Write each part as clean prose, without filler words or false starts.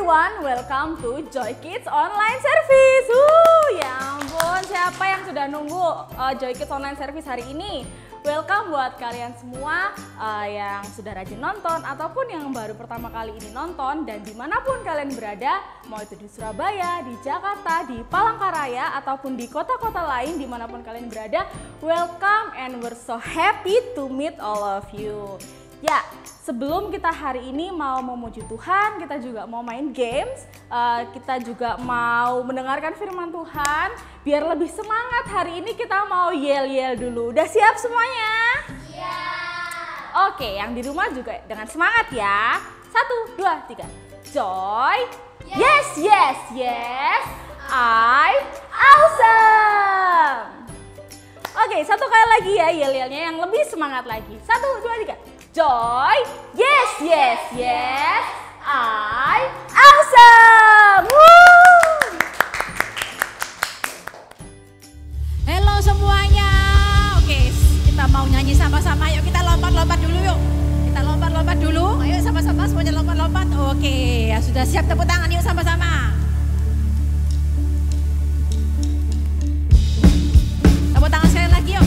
everyone, welcome to Joy Kids Online Service. Ya ampun, siapa yang sudah nunggu Joy Kids Online Service hari ini? Welcome buat kalian semua yang sudah rajin nonton ataupun yang baru pertama kali ini nonton, dan dimanapun kalian berada, mau itu di Surabaya, di Jakarta, di Palangkaraya ataupun di kota-kota lain dimanapun kalian berada, welcome and we're so happy to meet all of you. Ya, sebelum kita hari ini mau memuji Tuhan, kita juga mau main games, kita juga mau mendengarkan firman Tuhan. Biar lebih semangat hari ini kita mau yel-yel dulu. Udah siap semuanya? Iya. Oke, yang di rumah juga dengan semangat ya. 1, 2, 3. Joy. Yes, yes, yes. I'm awesome. Oke, satu kali lagi ya yel-yelnya yang lebih semangat lagi. 1, 2, 3. Joy, yes, yes, yes, I'm awesome. Woo! Halo semuanya, oke kita mau nyanyi sama-sama, yuk kita lompat-lompat dulu yuk. Kita lompat-lompat dulu, ayo sama-sama semuanya lompat-lompat. Oke, ya sudah siap, tepuk tangan yuk sama-sama. Tepuk tangan sekali lagi yuk.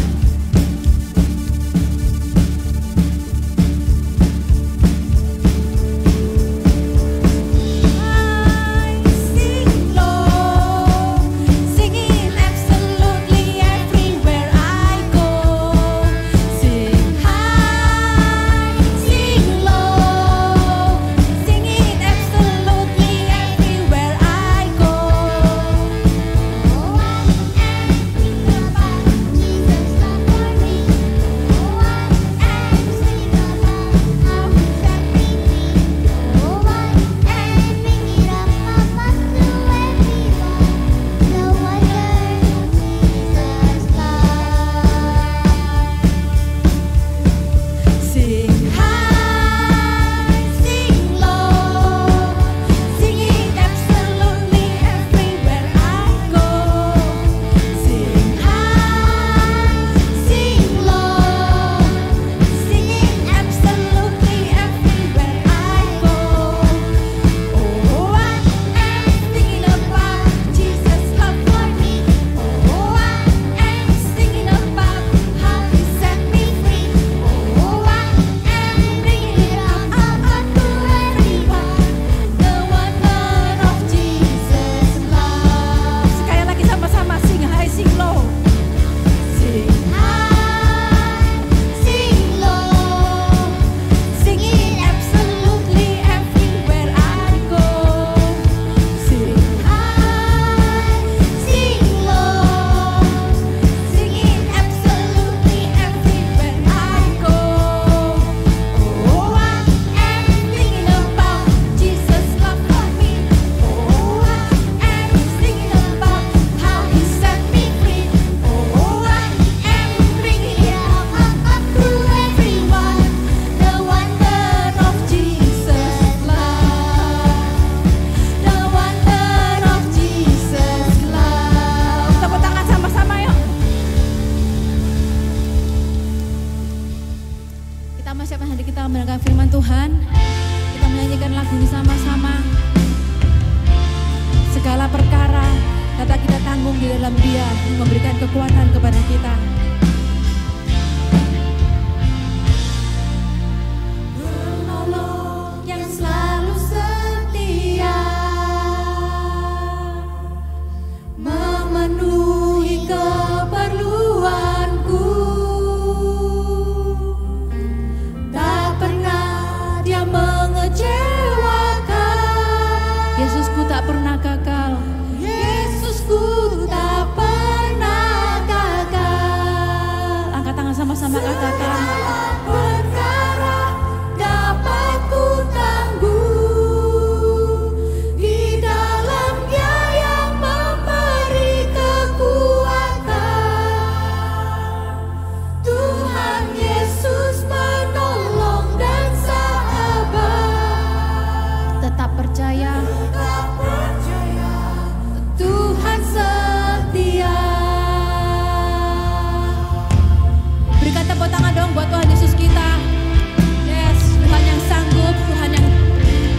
Tuhan yang sanggup, Tuhan yang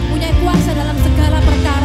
punya kuasa dalam segala perkara.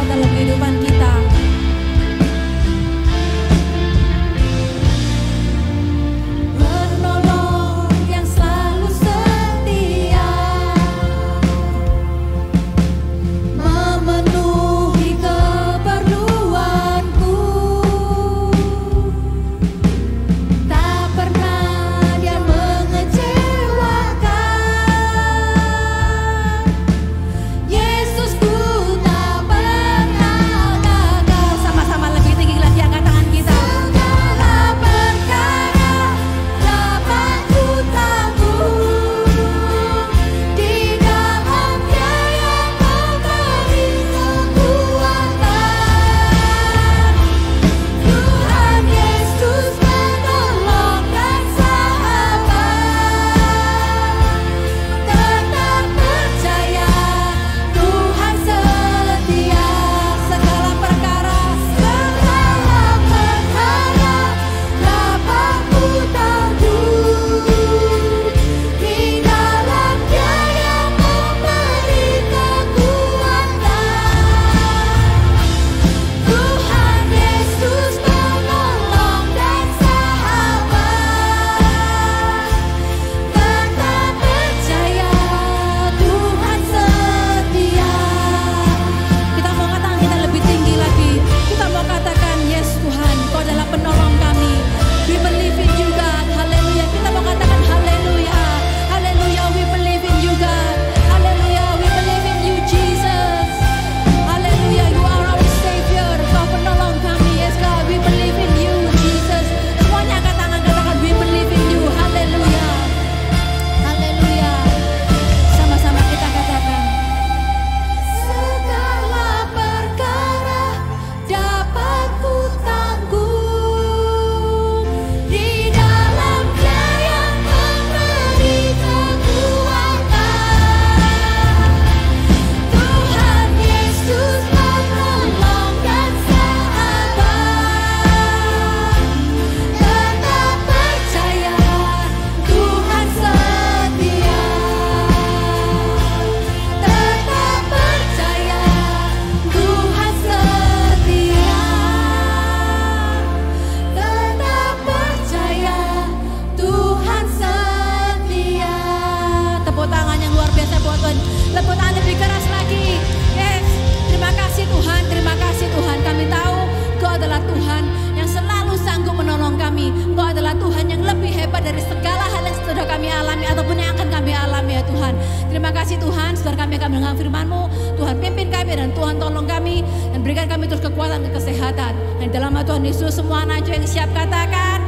terima kasih Tuhan, saudara kami akan mendengar firman-Mu. Tuhan pimpin kami dan Tuhan tolong kami dan berikan kami terus kekuatan dan kesehatan. Dan dalam nama Tuhan Yesus semua anak yang siap katakan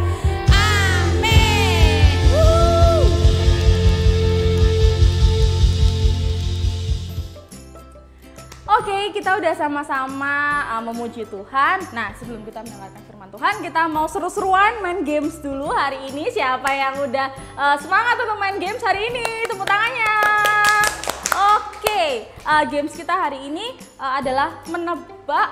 amin. Oke, kita udah sama-sama memuji Tuhan. Nah, sebelum kita mendengarkan firman Tuhan, kita mau seru-seruan main games dulu hari ini. Siapa yang udah semangat untuk main games hari ini? Tepuk tangannya. Oke, games kita hari ini adalah menebak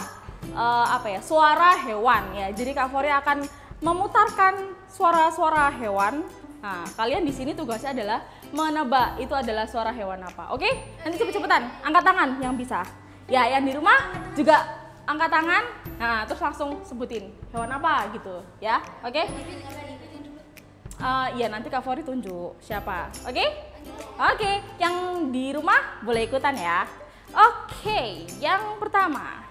suara hewan ya. Jadi Kak Fori akan memutarkan suara-suara hewan. Nah, kalian di sini tugasnya adalah menebak itu adalah suara hewan apa. Oke? Nanti cepet-cepetan angkat tangan yang bisa. Ya, yang di rumah juga angkat tangan. Nah, terus langsung sebutin hewan apa gitu, ya. Oke? Ya nanti Kak Fori tunjuk siapa. Oke? Oke, yang di rumah boleh ikutan ya. Oke, yang pertama.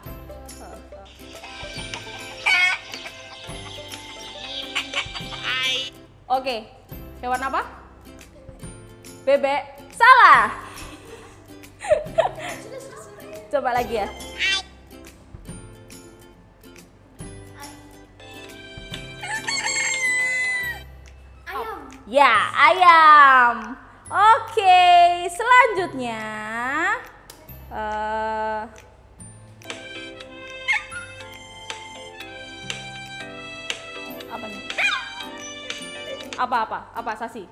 Oke, hewan apa? Bebek. Salah. Coba lagi ya. Ayam. Ya, ayam. Oke, selanjutnya apa nih? Apa Sasi?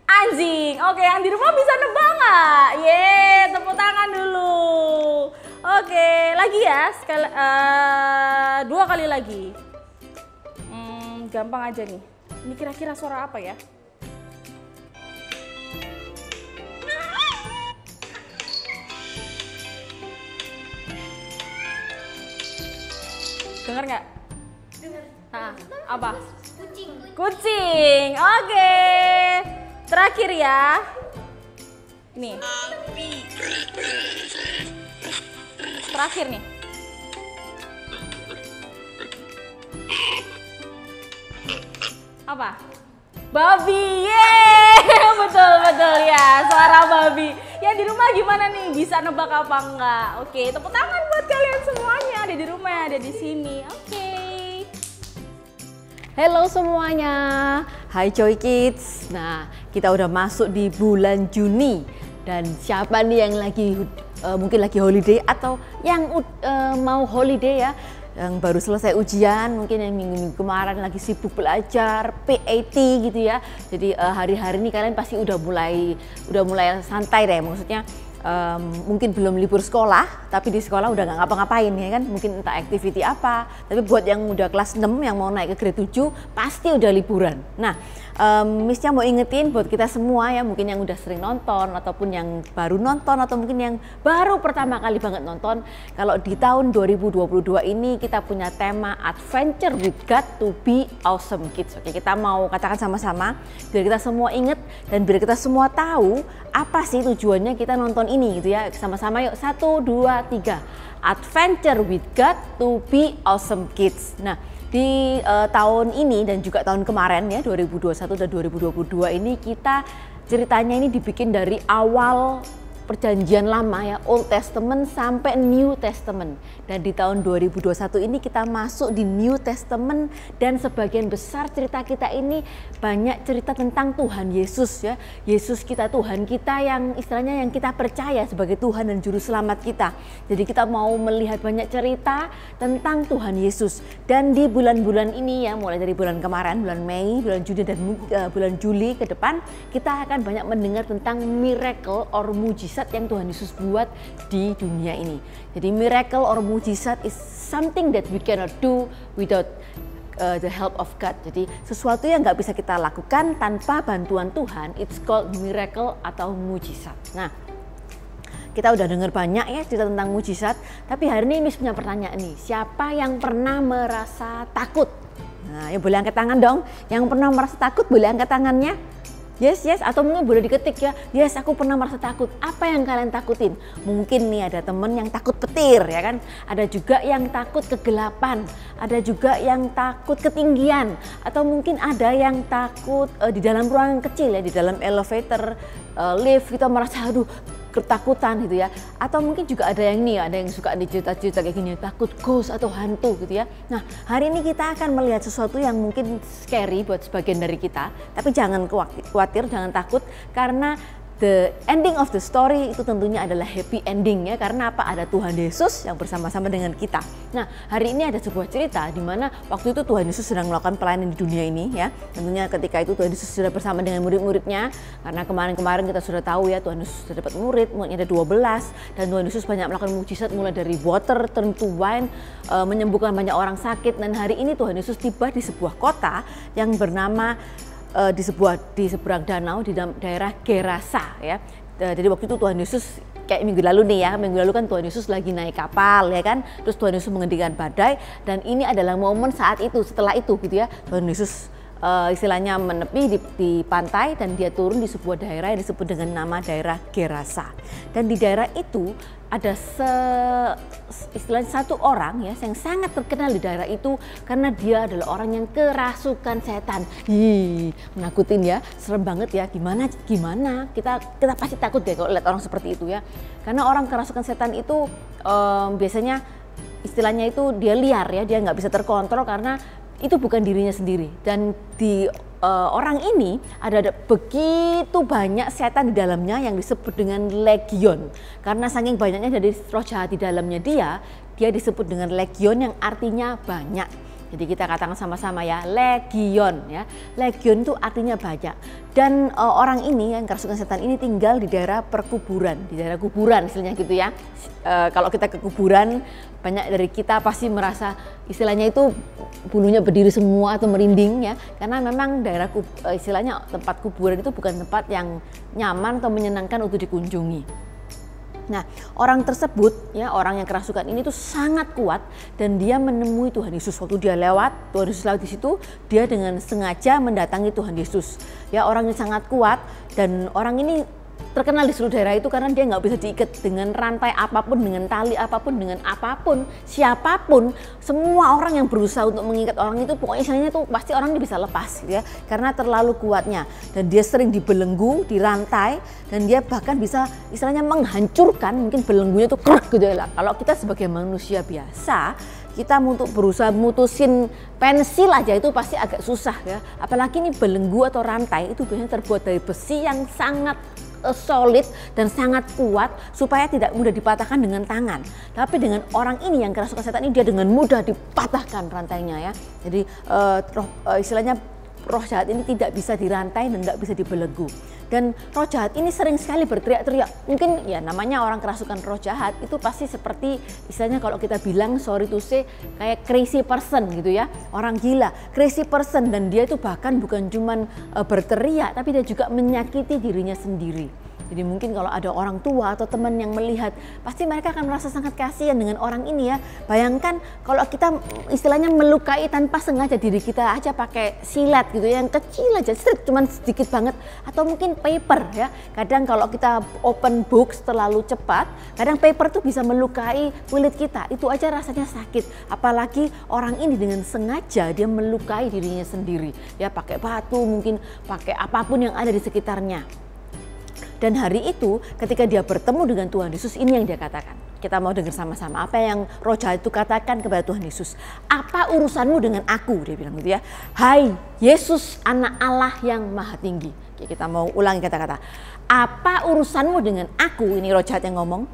Anjing. Oke, yang di rumah bisa nebak nggak? Ye, tepuk tangan dulu. Oke, lagi ya. Dua kali lagi. Gampang aja nih. Ini kira-kira suara apa ya? Dengar nggak? Dengar. Nah, apa? Kucing. Kucing. Oke. Terakhir ya. Nih. Terakhir nih. Apa? Babi. Yeay. Betul ya, suara babi. Ya di rumah gimana nih? Bisa nebak apa enggak? Oke, tepuk tangan buat kalian semuanya. Ada di rumah, ada di sini. Oke. Halo semuanya, hai Joy Kids. Nah, kita udah masuk di bulan Juni dan siapa nih yang lagi mungkin lagi holiday atau yang mau holiday ya, yang baru selesai ujian, mungkin yang minggu-minggu kemarin lagi sibuk belajar PAT gitu ya. Jadi hari-hari ini kalian pasti udah mulai santai deh, maksudnya mungkin belum libur sekolah, tapi di sekolah udah nggak ngapa-ngapain ya kan, mungkin entah activity apa. Tapi buat yang udah kelas 6 yang mau naik ke grade 7 pasti udah liburan. Nah, Missnya mau ingetin buat kita semua ya, mungkin yang udah sering nonton ataupun yang baru nonton atau mungkin yang baru pertama kali banget nonton, kalau di tahun 2022 ini kita punya tema Adventure with God to be Awesome Kids. Oke, kita mau katakan sama-sama biar kita semua inget dan biar kita semua tahu apa sih tujuannya kita nonton ini gitu ya. Sama-sama yuk, 1, 2, 3. Adventure with God to be Awesome Kids. Nah, di tahun ini dan juga tahun kemarin ya 2021 dan 2022 ini kita ceritanya ini dibikin dari awal perjanjian lama ya, Old Testament sampai New Testament. Dan di tahun 2021 ini kita masuk di New Testament dan sebagian besar cerita kita ini banyak cerita tentang Tuhan Yesus ya. Yesus kita, Tuhan kita yang istilahnya yang kita percaya sebagai Tuhan dan Juru Selamat kita. Jadi kita mau melihat banyak cerita tentang Tuhan Yesus. Dan di bulan-bulan ini ya, mulai dari bulan kemarin, bulan Mei, bulan Juni dan bulan Juli ke depan, kita akan banyak mendengar tentang miracle or mujizat yang Tuhan Yesus buat di dunia ini. Jadi miracle or mujizat is something that we cannot do without the help of God. Jadi sesuatu yang nggak bisa kita lakukan tanpa bantuan Tuhan, it's called miracle atau mujizat. Nah, kita udah dengar banyak ya cerita tentang mujizat, tapi hari ini Miss punya pertanyaan nih. Siapa yang pernah merasa takut? Nah, ya boleh angkat tangan dong. Yang pernah merasa takut boleh angkat tangannya. Yes, yes, atau mungkin boleh diketik ya, yes aku pernah merasa takut. Apa yang kalian takutin? Mungkin nih ada temen yang takut petir ya kan, ada juga yang takut kegelapan, ada juga yang takut ketinggian, atau mungkin ada yang takut di dalam ruangan kecil ya, di dalam elevator, lift kita merasa aduh ketakutan gitu ya. Atau mungkin juga ada yang nih, ada yang suka dicerita-cerita kayak gini, takut ghost atau hantu gitu ya. Nah, hari ini kita akan melihat sesuatu yang mungkin scary buat sebagian dari kita, tapi jangan khawatir, jangan takut, karena the ending of the story itu tentunya adalah happy ending ya, karena apa? Ada Tuhan Yesus yang bersama-sama dengan kita. Nah, hari ini ada sebuah cerita di mana waktu itu Tuhan Yesus sedang melakukan pelayanan di dunia ini ya. Tentunya ketika itu Tuhan Yesus sudah bersama dengan murid-muridnya, karena kemarin-kemarin kita sudah tahu ya, Tuhan Yesus sudah dapat muridnya ada 12, dan Tuhan Yesus banyak melakukan mujizat mulai dari water turn to wine, menyembuhkan banyak orang sakit. Dan hari ini Tuhan Yesus tiba di sebuah kota yang bernama di seberang danau di daerah Gerasa ya. Jadi waktu itu Tuhan Yesus kayak minggu lalu nih ya, minggu lalu kan Tuhan Yesus lagi naik kapal ya kan, terus Tuhan Yesus menghentikan badai, dan ini adalah momen saat itu, setelah itu gitu ya, Tuhan Yesus istilahnya menepi di pantai, dan dia turun di sebuah daerah yang disebut dengan nama daerah Gerasa. Dan di daerah itu ada istilahnya satu orang ya yang sangat terkenal di daerah itu karena dia adalah orang yang kerasukan setan. Menakutin ya, serem banget ya. Gimana kita pasti takut deh kalau lihat orang seperti itu ya. Karena orang kerasukan setan itu biasanya istilahnya itu dia liar ya, dia nggak bisa terkontrol karena itu bukan dirinya sendiri. Dan di orang ini ada begitu banyak setan di dalamnya yang disebut dengan legion. Karena saking banyaknya dari roh jahat di dalamnya dia disebut dengan legion yang artinya banyak. Jadi kita katakan sama-sama ya, legion ya. Legion itu artinya banyak. Dan orang ini yang kerasukan setan ini tinggal di daerah perkuburan, di daerah kuburan istilahnya gitu ya. Kalau kita ke kuburan, banyak dari kita pasti merasa istilahnya itu bulunya berdiri semua atau merinding ya. Karena memang daerah istilahnya tempat kuburan itu bukan tempat yang nyaman atau menyenangkan untuk dikunjungi. Nah, orang tersebut ya, orang yang kerasukan ini tuh sangat kuat, dan dia menemui Tuhan Yesus. Waktu dia lewat, Tuhan Yesus lewat di situ, dia dengan sengaja mendatangi Tuhan Yesus. Ya, orang ini sangat kuat, dan orang ini terkenal di seluruh daerah itu karena dia nggak bisa diikat dengan rantai apapun, dengan tali apapun, dengan apapun, siapapun. Semua orang yang berusaha untuk mengikat orang itu, pokoknya istilahnya tuh pasti orang ini bisa lepas gitu ya, karena terlalu kuatnya. Dan dia sering dibelenggu, dirantai, dan dia bahkan bisa istilahnya menghancurkan, mungkin belenggunya tuh krek gitu ya. Kalau kita sebagai manusia biasa, kita untuk berusaha mutusin pensil aja itu pasti agak susah ya. Apalagi ini belenggu atau rantai itu biasanya terbuat dari besi yang sangat solid dan sangat kuat supaya tidak mudah dipatahkan dengan tangan. Tapi dengan orang ini yang kerasukan setan ini, dia dengan mudah dipatahkan rantainya ya. Jadi istilahnya roh jahat ini tidak bisa dirantai dan tidak bisa dibelenggu. Dan roh jahat ini sering sekali berteriak-teriak. Mungkin ya namanya orang kerasukan roh jahat itu pasti seperti istilahnya kalau kita bilang sorry to say kayak crazy person gitu ya. Orang gila, crazy person, dan dia itu bahkan bukan cuman berteriak tapi dia juga menyakiti dirinya sendiri. Jadi mungkin kalau ada orang tua atau teman yang melihat, pasti mereka akan merasa sangat kasihan dengan orang ini ya. Bayangkan kalau kita istilahnya melukai tanpa sengaja diri kita aja pakai silet gitu ya, yang kecil aja, cuman sedikit banget, atau mungkin paper ya. Kadang kalau kita open books terlalu cepat, kadang paper tuh bisa melukai kulit kita, itu aja rasanya sakit. Apalagi orang ini dengan sengaja dia melukai dirinya sendiri ya, pakai batu, mungkin pakai apapun yang ada di sekitarnya. Dan hari itu ketika dia bertemu dengan Tuhan Yesus, ini yang dia katakan. Kita mau dengar sama-sama apa yang roh jahat itu katakan kepada Tuhan Yesus. Apa urusanmu dengan aku? Dia bilang gitu ya. Hai Yesus, anak Allah yang maha tinggi. Oke, kita mau ulangi kata-kata. Apa urusanmu dengan aku? Ini roh jahat yang ngomong.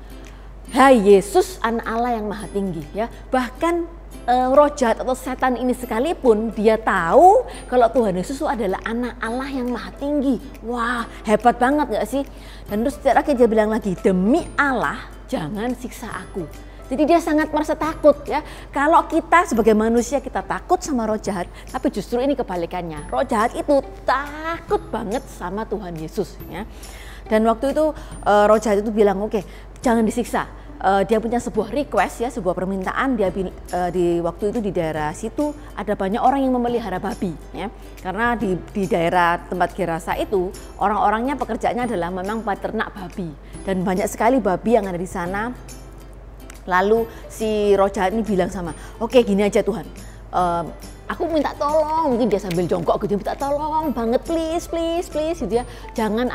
Hai Yesus, anak Allah yang maha tinggi ya. Bahkan roh jahat atau setan ini sekalipun dia tahu kalau Tuhan Yesus itu adalah anak Allah yang maha tinggi. Wah, hebat banget gak sih? Dan terus terakhir dia bilang lagi, demi Allah jangan siksa aku. Jadi dia sangat merasa takut ya. Kalau kita sebagai manusia kita takut sama roh jahat, tapi justru ini kebalikannya. Roh jahat itu takut banget sama Tuhan Yesus ya. Dan waktu itu roh jahat itu bilang, oke, jangan disiksa. dia punya sebuah request ya, sebuah permintaan. Dia di waktu itu di daerah situ ada banyak orang yang memelihara babi ya. Karena di daerah tempat Gerasa itu orang-orangnya pekerjaannya adalah memang peternak babi dan banyak sekali babi yang ada di sana. Lalu si roh jahat ini bilang sama, oke gini aja Tuhan, aku minta tolong, mungkin dia sambil jongkok gitu, minta tolong banget please gitu ya, jangan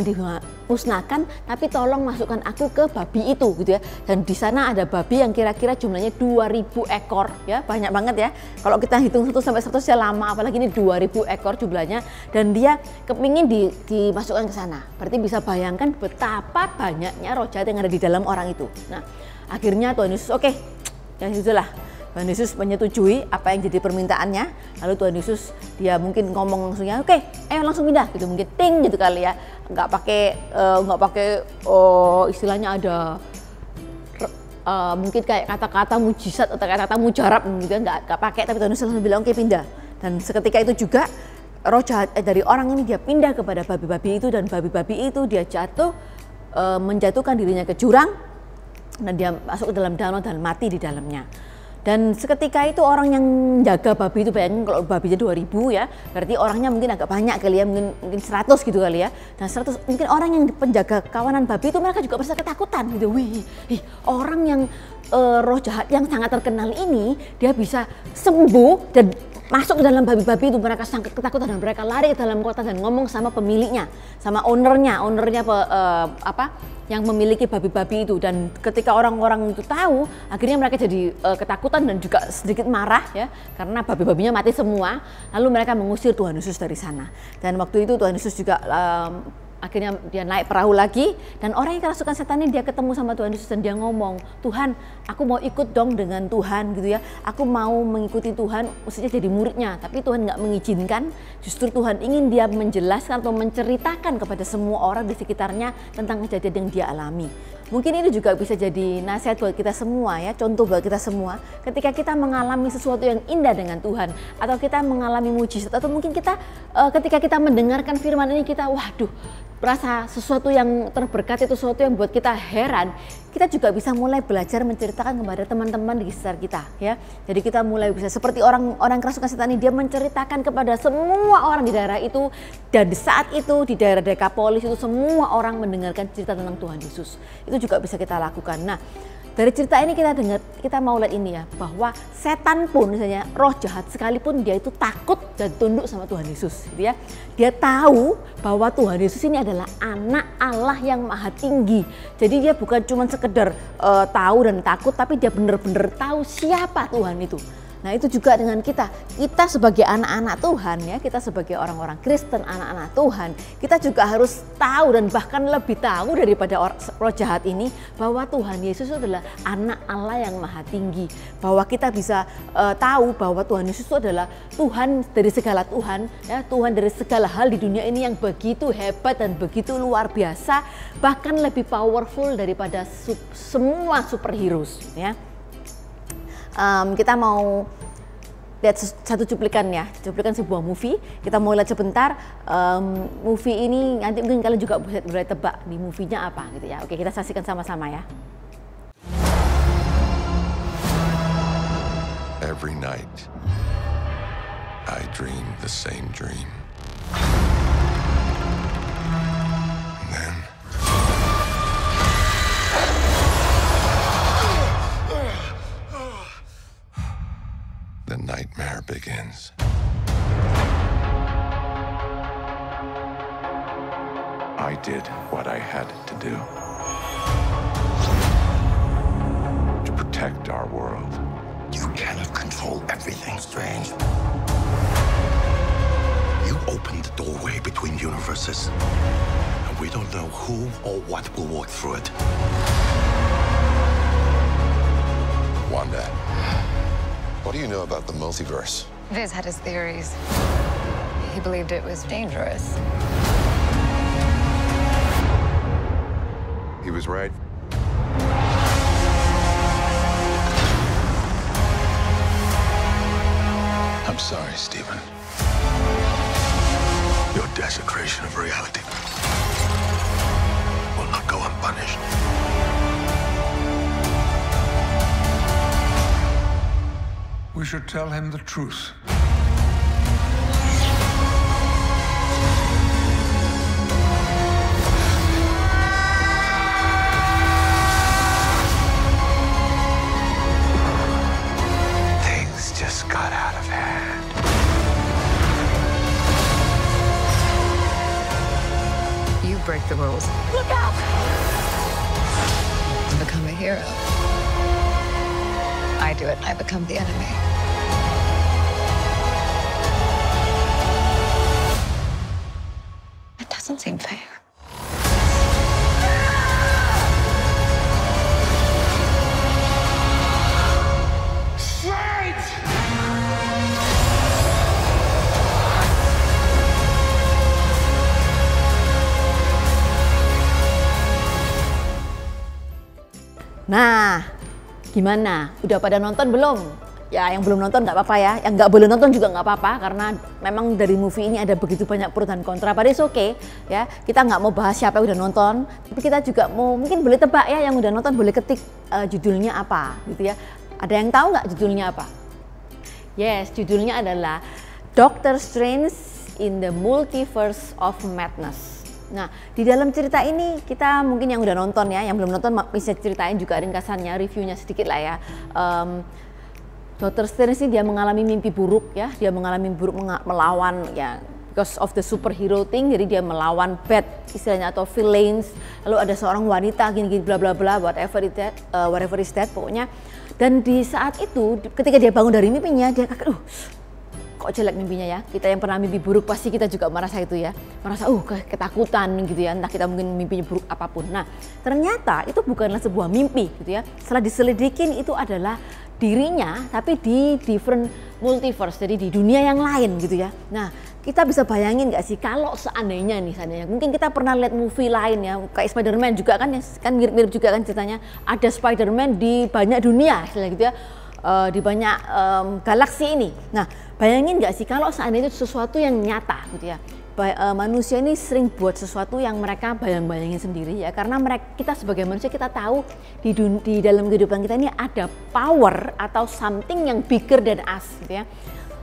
dimusnahkan, tapi tolong masukkan aku ke babi itu gitu ya. Dan di sana ada babi yang kira-kira jumlahnya 2000 ekor ya, banyak banget ya. Kalau kita hitung 1 sampai 100 ya lama, apalagi ini 2000 ekor jumlahnya, dan dia kepingin dimasukkan ke sana. Berarti bisa bayangkan betapa banyaknya roh jahat yang ada di dalam orang itu. Nah, akhirnya Tuhan Yesus oke, ya sudahlah. Tuhan Yesus menyetujui apa yang jadi permintaannya. Lalu Tuhan Yesus dia mungkin ngomong langsungnya, oke, ayo langsung pindah gitu, mungkin ting gitu kali ya. Nggak pakai istilahnya ada mungkin kayak kata-kata mujizat atau kata-kata mujarab gitu ya, nggak pakai, tapi Tuhan Yesus langsung bilang oke pindah. Dan seketika itu juga roh jahat dari orang ini dia pindah kepada babi-babi itu, dan babi-babi itu dia jatuh menjatuhkan dirinya ke jurang dan dia masuk ke dalam danau dan mati di dalamnya. Dan seketika itu orang yang jaga babi itu, bayangin kalau babinya 2000 ya, berarti orangnya mungkin agak banyak kali ya, mungkin 100 gitu kali ya. Dan 100 mungkin orang yang penjaga kawanan babi itu mereka juga pasti ketakutan gitu. Orang yang roh jahat yang sangat terkenal ini dia bisa sembuh dan masuk ke dalam babi-babi itu, mereka sangat ketakutan dan mereka lari ke dalam kota dan ngomong sama pemiliknya, sama ownernya yang memiliki babi-babi itu. Dan ketika orang-orang itu tahu, akhirnya mereka jadi ketakutan dan juga sedikit marah ya, karena babi-babinya mati semua. Lalu mereka mengusir Tuhan Yesus dari sana. Dan waktu itu Tuhan Yesus juga akhirnya dia naik perahu lagi, dan orang yang kerasukan setan ini dia ketemu sama Tuhan Yesus dan dia ngomong, Tuhan aku mau ikut dong dengan Tuhan gitu ya, aku mau mengikuti Tuhan, maksudnya jadi muridnya. Tapi Tuhan nggak mengizinkan, justru Tuhan ingin dia menjelaskan atau menceritakan kepada semua orang di sekitarnya tentang kejadian yang dia alami. Mungkin ini juga bisa jadi nasihat buat kita semua ya, contoh buat kita semua. Ketika kita mengalami sesuatu yang indah dengan Tuhan, atau kita mengalami mujizat, atau mungkin kita ketika kita mendengarkan firman ini kita waduh, merasa sesuatu yang terberkati, itu sesuatu yang buat kita heran, kita juga bisa mulai belajar menceritakan kepada teman-teman di sekitar kita ya. Jadi kita mulai bisa seperti orang kerasukan setan ini, dia menceritakan kepada semua orang di daerah itu, dan di saat itu di daerah Dekapolis itu semua orang mendengarkan cerita tentang Tuhan Yesus. Itu juga bisa kita lakukan. Nah, dari cerita ini kita mau lihat ini ya, bahwa setan pun misalnya roh jahat sekalipun dia itu takut dan tunduk sama Tuhan Yesus gitu ya. Dia tahu bahwa Tuhan Yesus ini adalah anak Allah yang maha tinggi. Jadi dia bukan cuma sekedar tahu dan takut, tapi dia benar-benar tahu siapa Tuhan itu. Nah itu juga dengan kita sebagai anak-anak Tuhan ya, kita sebagai orang-orang Kristen, anak-anak Tuhan, kita juga harus tahu dan bahkan lebih tahu daripada roh jahat ini, bahwa Tuhan Yesus adalah anak Allah yang maha tinggi. Bahwa kita bisa tahu bahwa Tuhan Yesus itu adalah Tuhan dari segala Tuhan ya, Tuhan dari segala hal di dunia ini yang begitu hebat dan begitu luar biasa, bahkan lebih powerful daripada semua superheroes ya. Kita mau lihat satu cuplikan sebuah movie. Kita mau lihat sebentar movie ini, nanti mungkin kalian juga boleh tebak di movie-nya apa gitu ya. Oke, kita saksikan sama-sama ya. Every night I dream the same dream. The nightmare begins. I did what I had to do to protect our world. You cannot control everything, Strange. You opened the doorway between universes, and we don't know who or what will walk through it. Wanda, what do you know about the multiverse? Viz had his theories. He believed it was dangerous. He was right. I'm sorry, Stephen. Your desecration of reality will not go unpunished. should tell him the truth. Things just got out of hand. You break the rules. Look out! You become a hero. I do it, and I become the enemy. It doesn't seem fair. Nah, gimana? Udah pada nonton belum? Ya, yang belum nonton nggak apa-apa ya. Yang nggak boleh nonton juga nggak apa-apa karena memang dari movie ini ada begitu banyak pro dan kontra. But it's okay ya. Kita nggak mau bahas siapa yang udah nonton, tapi kita juga mau mungkin boleh tebak ya yang udah nonton boleh ketik judulnya apa gitu ya. Ada yang tahu nggak judulnya apa? Yes, judulnya adalah Doctor Strange in the Multiverse of Madness. Nah, di dalam cerita ini kita mungkin yang udah nonton ya, yang belum nonton bisa ceritain juga ringkasannya, reviewnya sedikit lah ya. Doctor Strange ini dia mengalami mimpi buruk ya, dia mengalami buruk melawan ya because of the superhero thing, jadi dia melawan bad istilahnya atau villains. Lalu ada seorang wanita gini-gini bla bla bla whatever is that pokoknya. Dan di saat itu ketika dia bangun dari mimpinya dia kaget, kok jelek mimpinya ya. Kita yang pernah mimpi buruk pasti kita juga merasa itu ya, merasa ketakutan gitu ya, entah kita mungkin mimpinya buruk apapun. Nah, ternyata itu bukanlah sebuah mimpi gitu ya. Setelah diselidikin itu adalah dirinya tapi di different multiverse, jadi di dunia yang lain gitu ya. Nah, kita bisa bayangin nggak sih kalau seandainya mungkin kita pernah lihat movie lain ya, kayak Spider-Man juga kan mirip-mirip juga kan ceritanya, ada Spider-Man di banyak dunia istilah gitu ya, di banyak galaksi ini. Nah, bayangin nggak sih kalau seandainya itu sesuatu yang nyata gitu ya. Manusia ini sering buat sesuatu yang mereka bayang-bayangin sendiri ya, karena kita sebagai manusia kita tahu di dalam kehidupan kita ini ada power atau something yang bigger than us gitu ya.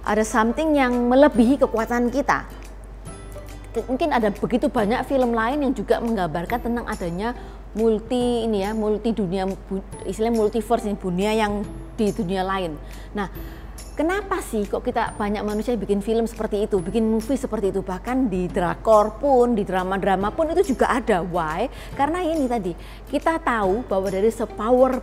Ada something yang melebihi kekuatan kita. Mungkin ada begitu banyak film lain yang juga menggambarkan tentang adanya multi dunia, istilahnya multiverse, dunia yang di dunia lain. Nah, kenapa sih kok kita banyak manusia bikin film seperti itu, bikin movie seperti itu, bahkan di drakor pun, di drama-drama pun itu juga ada. Why? Karena ini tadi, kita tahu bahwa dari power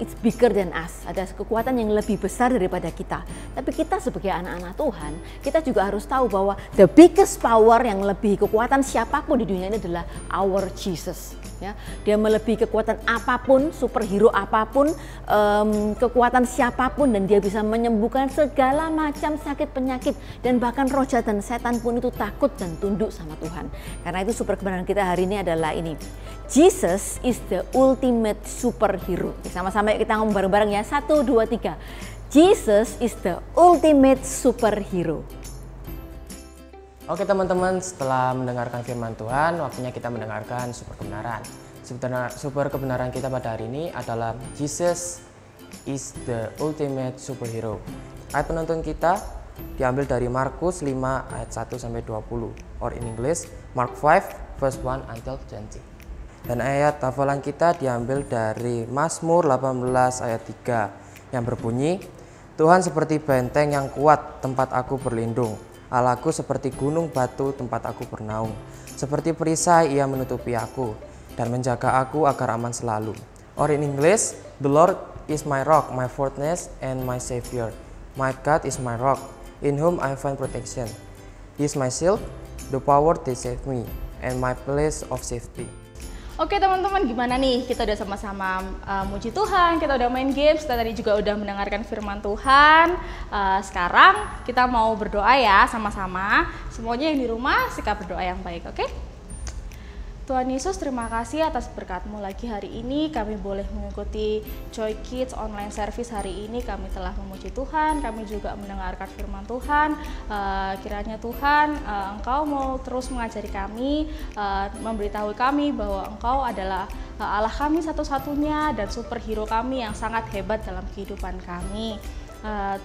it's bigger than us, ada kekuatan yang lebih besar daripada kita. Tapi kita sebagai anak-anak Tuhan, kita juga harus tahu bahwa the biggest power yang lebih kekuatan siapapun di dunia ini adalah our Jesus. Ya, dia melebihi kekuatan apapun, superhero apapun, kekuatan siapapun, dan dia bisa menyembuhkan segala macam sakit penyakit, dan bahkan roh jahat dan setan pun itu takut dan tunduk sama Tuhan. Karena itu super kebenaran kita hari ini adalah ini, Jesus is the ultimate superhero. Sama-sama kita ngomong bareng-bareng ya, 1, 2, 3. Jesus is the ultimate superhero. Oke teman-teman, setelah mendengarkan firman Tuhan, waktunya kita mendengarkan super kebenaran. Super kebenaran kita pada hari ini adalah Jesus is the ultimate superhero. Ayat penuntun kita diambil dari Markus 5 ayat 1-20, or in English Mark 5 verse 1 until 20. Dan ayat hafalan kita diambil dari Mazmur 18 ayat 3 yang berbunyi, Tuhan seperti benteng yang kuat tempat aku berlindung. Allahku seperti gunung batu tempat aku bernaung. Seperti perisai ia menutupi aku dan menjaga aku agar aman selalu. Or in English, the Lord is my rock, my fortress and my savior. My God is my rock, in whom I find protection. He is my shield, the power that save me, and my place of safety. Oke teman-teman, gimana nih? Kita udah sama-sama muji Tuhan, kita udah main games, kita tadi juga udah mendengarkan firman Tuhan. Sekarang kita mau berdoa ya sama-sama. Semuanya yang di rumah sikap berdoa yang baik, oke? Tuhan Yesus, terima kasih atas berkat-Mu lagi hari ini. Kami boleh mengikuti Joy Kids online service hari ini. Kami telah memuji Tuhan, kami juga mendengarkan firman Tuhan. Kiranya Tuhan, Engkau mau terus mengajari kami, memberitahu kami bahwa Engkau adalah Allah kami satu-satunya dan superhero kami yang sangat hebat dalam kehidupan kami.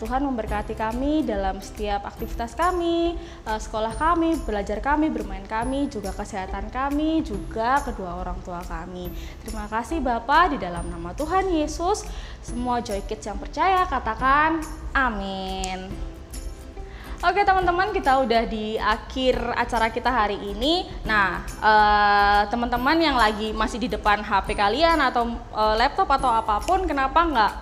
Tuhan memberkati kami dalam setiap aktivitas kami, sekolah kami, belajar kami, bermain kami, juga kesehatan kami, juga kedua orang tua kami. Terima kasih Bapa, di dalam nama Tuhan Yesus, semua Joy Kids yang percaya katakan amin. Oke teman-teman, kita udah di akhir acara kita hari ini. Nah, teman-teman yang lagi masih di depan HP kalian atau laptop atau apapun, kenapa nggak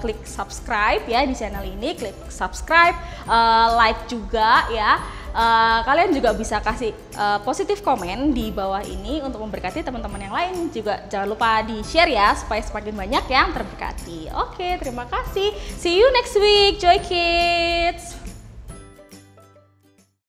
klik subscribe ya di channel ini, klik subscribe, like juga ya. Kalian juga bisa kasih positif komen di bawah ini untuk memberkati teman-teman yang lain. Juga jangan lupa di share ya, supaya semakin banyak yang terberkati. Oke, terima kasih. See you next week, Joy Kids.